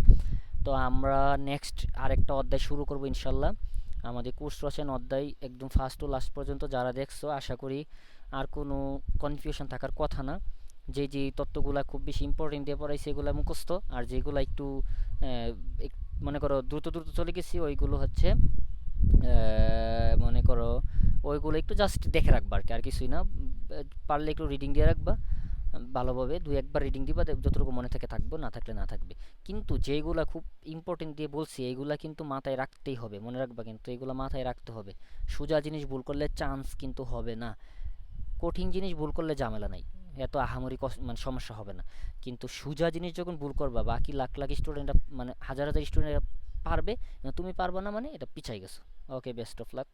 তো আমরা নেক্সট আরেকটা অধ্যায় শুরু করব ইনশাল্লাহ। আমাদের কোর্স রচনা অধ্যায় একদম ফার্স্ট টু লাস্ট পর্যন্ত যারা দেখছো, আশা করি আর কোনো কনফিউশন থাকার কথা না। যে তত্ত্বগুলা খুব বেশি ইম্পর্টেন্ট দিয়ে পড়াইছে এগুলা মুখস্থ, আর যেগুলো একটু মনে করো দ্রুত দ্রুত চলে গেছি ওইগুলো হচ্ছে মনে করো ওইগুলো একটু জাস্ট দেখে রাখবা আর কি, আর কিছুই না। পারলে একটু রিডিং দিয়ে রাখবা ভালোভাবে, দুই একবার রিডিং দিবা, যতটুকু মনে থাকে থাকবো, না থাকলে না থাকবে। কিন্তু যেগুলা খুব ইম্পর্টেন্ট দিয়ে বলছি এইগুলা কিন্তু মাথায় রাখতেই হবে, মনে রাখবা কিন্তু এগুলা মাথায় রাখতে হবে। সোজা জিনিস ভুল করলে চান্স কিন্তু হবে না, কঠিন জিনিস ভুল করলে ঝামেলা নাই, এত আহামরি মানে সমস্যা হবে না। কিন্তু সোজা জিনিস যখন ভুল করবা, বাকি লাখ লাখ স্টুডেন্টরা মানে হাজার হাজার স্টুডেন্টরা পারবে, তুমি পারবা না, মানে এটা পিছাই গেছো। ওকে, বেস্ট অফ লাক।